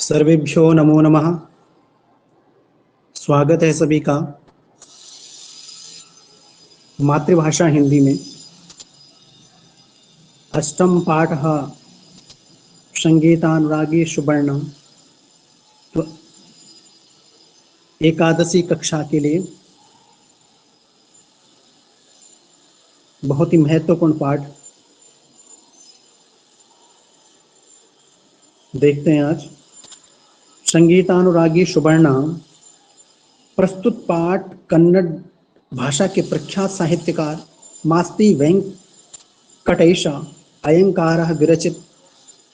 सर्वेभ्यो नमो नमः। स्वागत है सभी का मातृभाषा हिंदी में। अष्टम पाठ संगीतानुरागी सुवर्ण। तो एकादशी कक्षा के लिए बहुत ही महत्वपूर्ण पाठ देखते हैं आज। संगीतानुरागी सुवर्ण। प्रस्तुत पाठ कन्नड़ भाषा के प्रख्यात साहित्यकार मास्ती वेंकटेश अयंगारः विरचित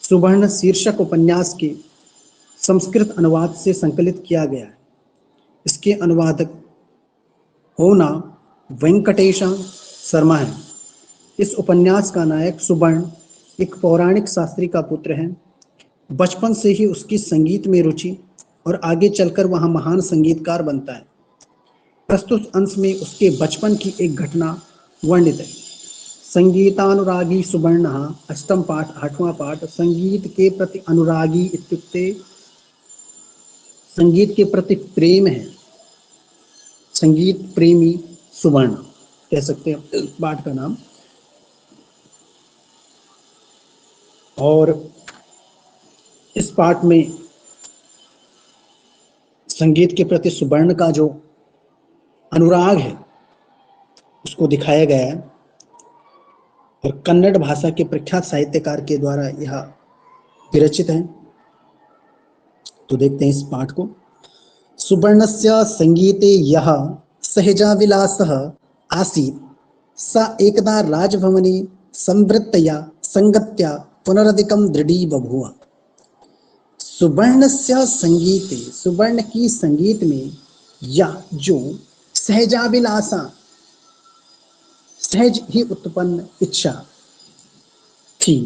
सुवर्ण शीर्षक उपन्यास के संस्कृत अनुवाद से संकलित किया गया है। इसके अनुवादक होना वेंकटेश शर्मा है। इस उपन्यास का नायक सुवर्ण एक पौराणिक शास्त्री का पुत्र है। बचपन से ही उसकी संगीत में रुचि और आगे चलकर वह महान संगीतकार बनता है। प्रस्तुत अंश में उसके बचपन की एक घटना वर्णित है। संगीतानुरागी सुवर्णः अष्टम पाठ आठवां पाठ। संगीत के प्रति अनुरागी इत्युक्ते संगीत के प्रति प्रेम है। संगीत प्रेमी सुवर्ण कह सकते हैं इस पाठ का नाम। और इस पाठ में संगीत के प्रति सुवर्ण का जो अनुराग है उसको दिखाया गया है और कन्नड़ भाषा के प्रख्यात साहित्यकार के द्वारा यह विरचित है। तो देखते हैं इस पाठ को। सुवर्णस्य संगीते यः सहजाविलासः आसीत् स एकदा राजभवने संवृत्तया संगत्या पुनरधिकं दृढ़ी बभूव। सुवर्णस्य संगीते, सुवर्ण की संगीत में यह जो सहजाभिलाषा, सहज ही उत्पन्न इच्छा थी,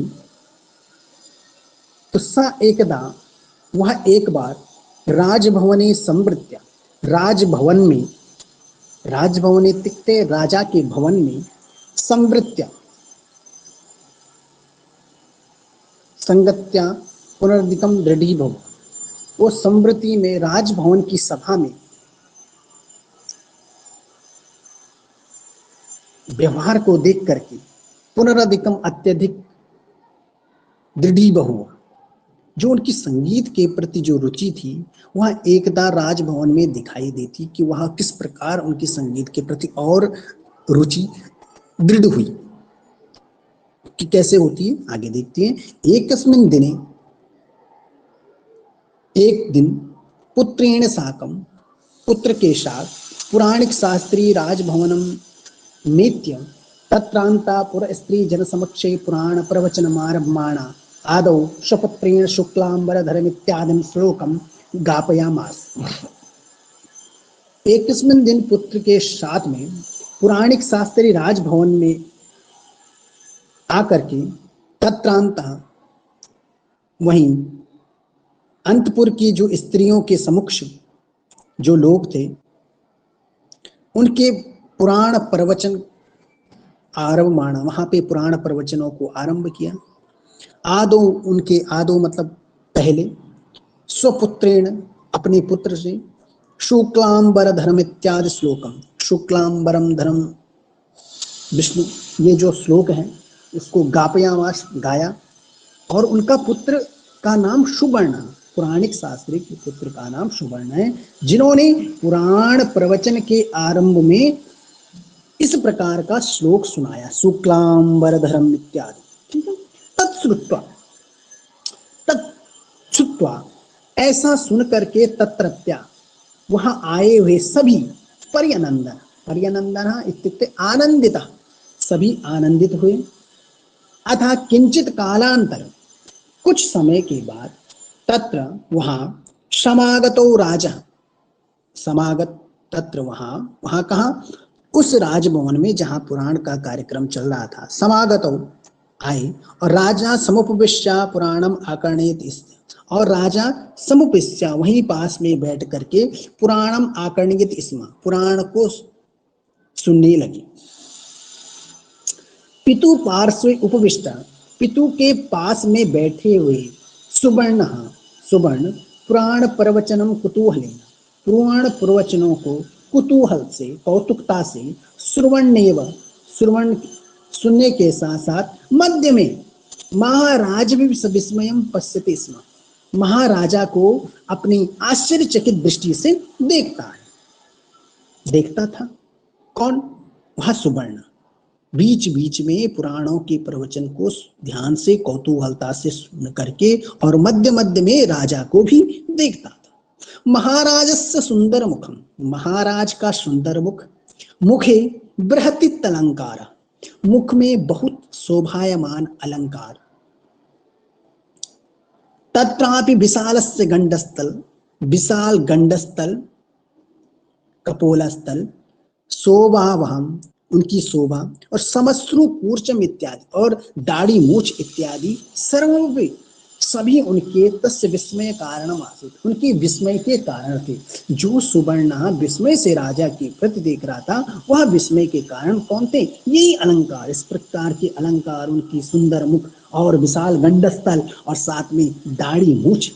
तो स एकदा वह एक बार राजभवने संवृत्या, राजभवन में, राजभवने तिक्ते राजा के भवन में, संवृत्या संगत्या पुनर्दिकम दृढ़ी भव, वो संवृत्ति में राजभवन की सभा में व्यवहार को देख करके पुनरधिकम अत्यधिक दृढ़ी बहु, जो उनकी संगीत के प्रति जो रुचि थी वह एकदा राजभवन में दिखाई देती कि वह किस प्रकार उनकी संगीत के प्रति और रुचि दृढ़ हुई कि कैसे होती है आगे देखते हैं। एकस्मिन् दिने, एक दिन पुत्रेण साकं, पुत्र के साथ पुराणिक शास्त्री राजभवनम मेत्य तत्रांता पुर स्त्री जन समक्षे पुराण प्रवचनमारभमाणा आदौ स्वपुत्रेण शुक्लांबरधरम् इत्यादि श्लोकम गापयामास। एकस्मिन् दिन पुत्र के साथ में पुराणिक शास्त्री राजभवन में आकर के तत्रांता, वहीं अंतपुर की जो स्त्रियों के समक्ष जो लोग थे उनके पुराण प्रवचन आरंभ माना, वहां पे पुराण प्रवचनों को आरंभ किया। आदो, उनके आदो मतलब पहले, स्वपुत्रेण अपने पुत्र से, शुक्लांबर धर्म इत्यादि श्लोकम, शुक्लांबरम धर्म विष्णु, ये जो श्लोक है इसको गापयामास गाया। और उनका पुत्र का नाम सुवर्ण, पुराणिक शास्त्री के पुत्र का नाम सुवर्ण है, जिन्होंने पुराण प्रवचन के आरंभ में इस प्रकार का श्लोक सुनाया, शुक्लांबरधरम इत्यादि। ठीक है। तत्श्रुत्वा, तत्श्रुत्वा ऐसा सुन करके तत्रत्या वहां आए हुए सभी पर्यनंदन, पर्यनंदन इत्युक्ते आनंदिता, सभी आनंदित हुए। अतः किंचित कालांतर, कुछ समय के बाद, तत्र वहां समागतो राजा, समागत तत्र वहां, वहां कहा, उस राजभवन में जहां पुराण का कार्यक्रम चल रहा था, समागतो आए और राजा समुपविश्य पुराणम आकर्णयत, और राजा समुपविश्य वहीं पास में बैठ करके पुराणम आकर्णयत स्म, पुराण को सुनने लगे। पितु पार्श्वे उपविष्ट, पितु के पास में बैठे हुए सुवर्ण, सुवर्ण पुराण प्रवचनम कुतूहलेन, पुराण प्रवचनों को कुतूहल से, कौतुकता से, श्रवणेव, श्रवण सुनने के साथ साथ मध्य में महाराज भी विस्मयम पश्यते स्म, महाराजा को अपनी आश्चर्यचकित दृष्टि से देखता है, देखता था। कौन? वह सुवर्ण बीच बीच में पुराणों के प्रवचन को ध्यान से कौतूहलता से सुन करके और मध्य मध्य में राजा को भी देखता था। महाराजस्य सुंदर मुखम, महाराज का सुंदर मुख, मुखे बृहतित अलंकार, मुख में बहुत शोभायमान अलंकार, तत्रापि विशालस्य गंडस्थल, विशाल गंडस्थल, कपोलस्थल, शोभावहम, उनकी शोभा, और समश्रु कूर्चम इत्यादि, और दाढ़ी मूछ इत्यादि, सर्वोपि सभी उनके तस्य विस्मय कारणम आसीत, उनके विस्मय के कारण थे। जो सुवर्ण विस्मय से राजा के प्रति देख रहा था, वह विस्मय के कारण कौन थे? यही अलंकार, इस प्रकार के अलंकार, उनकी सुंदर मुख और विशाल गंडस्थल और साथ में दाढ़ी मूछ,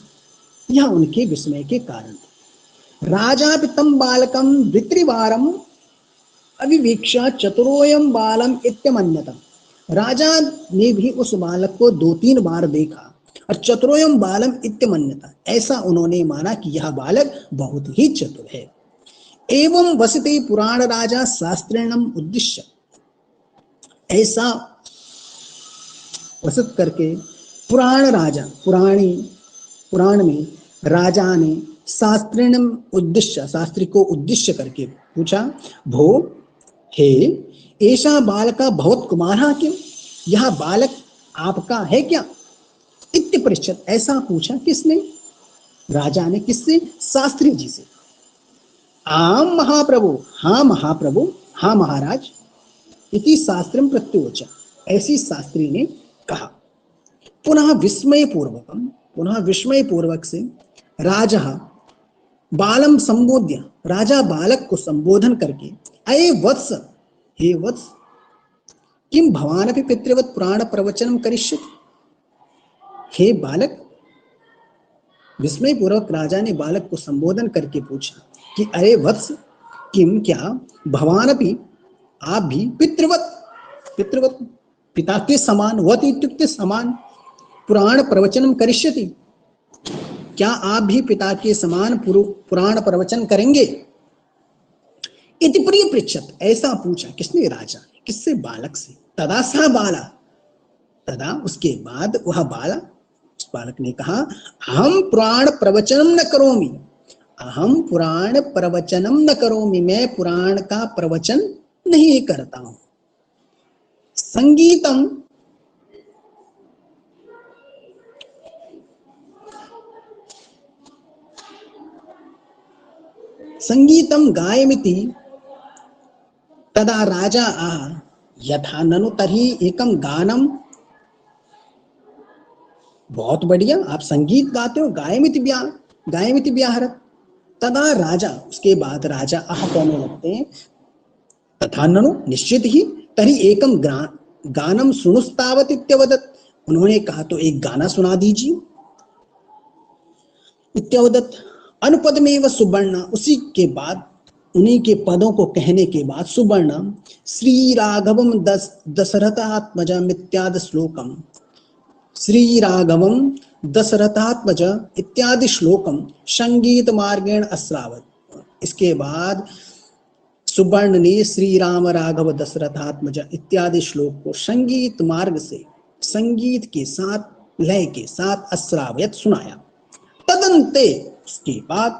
यह उनके विस्मय के कारण थे। राजा पितम बालकम द्वित्रिवारम अविवेक्षा चतुरोयम बालम इत्यमन्यतम, राजा ने भी उस बालक को 2-3 बार देखा और चतुरोयम बालम इत्यमन्यता, ऐसा उन्होंने माना कि यह बालक बहुत ही चतुर है। एवं वसते पुराण राजा शास्त्रेणम उद्दिश्य, ऐसा वसत करके पुराण राजा, पुराण में राजा ने शास्त्रेणम उद्दिश्य, शास्त्री को उद्देश्य करके पूछा, भो हे ऐसा बालका भवत कुमारा क्यों, यह बालक आपका है क्या? इत्य पृच्छत, ऐसा पूछा किसने? राजा ने। किससे? शास्त्री जी से। आम महाप्रभु, हाँ महाप्रभु, हाँ महाराज, इति शास्त्रम प्रत्युवच, ऐसी शास्त्री ने कहा। पुनः विस्मय पूर्वकम, पुनः विस्मय पूर्वक से राजा बालम संबोध्य, राजा बालक को संबोधन करके, अये वत्स, हे वत्स, किम भवानपि पितृवत् पुराण प्रवचनम करिष्यति, हे बालक, विस्मय पूर्वक राजा ने बालक को संबोधन करके पूछा कि अरे वत्स, किम, क्या, भवानपि, आप भी, पितृवत्, पितृवत् पिता के समान, वत इत्युक्ते समान, पुराण प्रवचनम करिष्यति, क्या आप भी पिता के समान पुराण प्रवचन करेंगे? इति प्रिय पृच्छत, ऐसा पूछा। किसने? राजा ने। किससे? बालक से। तदा सा बाला, तदा उसके बाद वह बाला, उस बालक ने कहा, अहम पुराण प्रवचनम न करोमि, अहम पुराण प्रवचनम न करोमि, मैं पुराण का प्रवचन नहीं करता हूं। संगीतम, संगीतम गायमिति तदा राजा आह यथा ननु तर्हि एकम गानम, बहुत बढ़िया, आप संगीत गाते हो, गायमिति व्याहरत, तदा राजा, उसके बाद राजा आह कहने लगते हैं, तथा ननु, निश्चित ही, तर्हि एकम गानम शृणुस्तावत इत्यवदत, उन्होंने कहा तो एक गाना सुना दीजिए, इत्यवदत। अनुपदमेव सुवर्ण, उसी के बाद, उन्हीं के पदों को कहने के बाद सुवर्ण श्री राघवम दशरथात्मज इत्यादि श्लोकम, श्री राघवम दशरथात्मज इत्यादि श्लोकम संगीत मार्गेण अश्रावत, इसके बाद सुवर्ण ने श्री राम राघव दशरथात्मज इत्यादि श्लोक को संगीत मार्ग से, संगीत के साथ, लय के साथ अश्रावयत, सुनाया। तदन्ते, उसके बाद,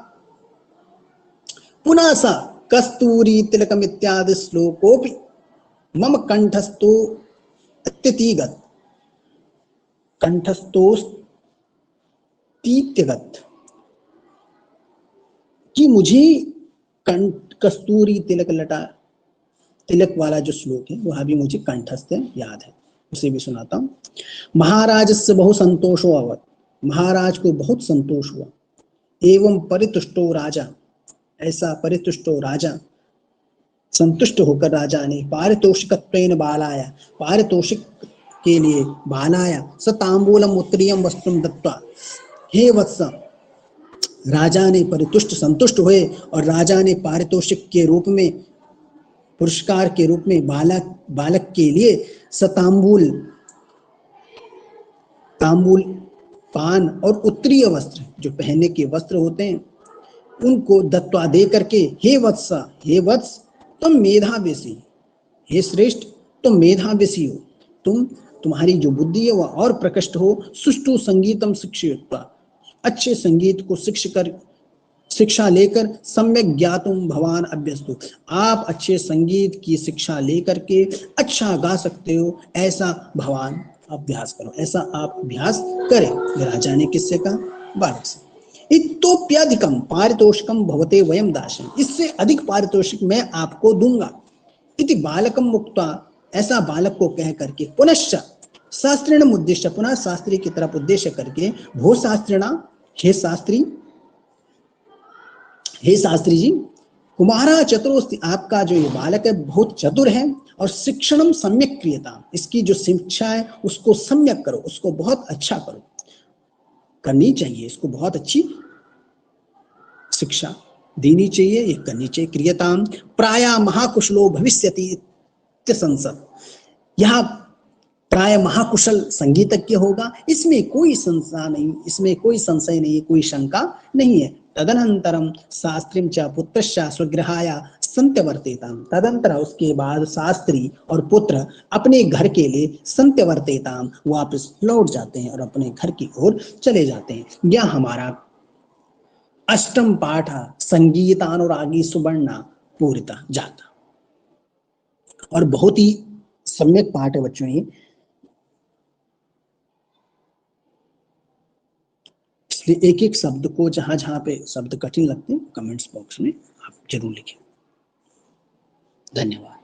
पुनः सा कस्तूरी तिलकम इत्यादि श्लोकोपि मम कंठस्थो अत्यतिगत, कंठस्थोस्तीत्यगत, कि मुझे कस्तूरी तिलक लटा, तिलक वाला जो श्लोक है वह भी मुझे कंठस्थ याद है, उसे भी सुनाता हूं। महाराज से बहुत संतोषो अवत, महाराज को बहुत संतोष हुआ। एवं परितुष्टो राजा, ऐसा परितुष्टो राजा, संतुष्ट होकर राजा ने पारितोषिकत्वेन बालाया, पारितोषिक के लिए बालाया स तांबूलम उत्तरीयम वस्त्रम दत्वा, हे वत्स, राजा ने परितुष्ट संतुष्ट हुए और राजा ने पारितोषिक के रूप में, पुरस्कार के रूप में बालक के लिए सतांबूल, तांबूल, पान और उत्तरीय वस्त्र, जो पहनने के वस्त्र होते हैं, उनको दत्वा दे करके, हे वत्स तुम मेधाव्यसी, हे श्रेष्ठ तुम मेधाव्यसी हो, तुम्हारी जो बुद्धि है वह और प्रकट हो। सुष्ठु संगीतम शिक्षयित्वा, अच्छे संगीत को शिक्षा लेकर, सम्यक ज्ञातुम भवान अभ्यस्तु, आप अच्छे संगीत की शिक्षा लेकर के अच्छा गा सकते हो, ऐसा भवान अभ्यास करो, ऐसा आप अभ्यास करें। राजा ने किससे कहा? बालक से। इतोप्यधिकम पारितोषिकम भवते वयम दाशम, इससे अधिक पारितोषिक मैं आपको दूंगा। इति बालकम मुक्ता, ऐसा बालक को कह करके, पुनश्च शास्त्रिण उद्देश्य, पुनः शास्त्री की तरफ उद्देश्य करके, भो शास्त्रिणा, हे शास्त्री, हे शास्त्री जी, कुमारा चतुरोस्ति, आपका जो ये बालक है बहुत चतुर है, और शिक्षणम सम्यक क्रियता, इसकी जो शिक्षा है उसको सम्यक करो, उसको बहुत अच्छा करो, करनी चाहिए, इसको बहुत अच्छी शिक्षा देनी चाहिए, ये करनी चाहिए। क्रियताम प्राय महाकुशलो भविष्यति संसद, यह प्राय महाकुशल संगीतज्ञ होगा, इसमें कोई संशय नहीं, इसमें कोई संशय नहीं, कोई शंका नहीं है। तदनंतरम शास्त्रीम च पुत्रश्च स्वगृहाय संत्यवर्तेताम, तदंतर उसके बाद शास्त्री और पुत्र अपने घर के लिए संत्यवर्तेताम, वापस लौट जाते हैं और अपने घर की ओर चले जाते हैं। यह हमारा अष्टम पाठ संगीतानुरागी सुवर्णा पूरिता जाता, और बहुत ही सम्यक पाठ है बच्चों ये, इसलिए एक एक शब्द को जहां जहां पे शब्द कठिन लगते हैं कमेंट्स बॉक्स में आप जरूर लिखें। धन्यवाद।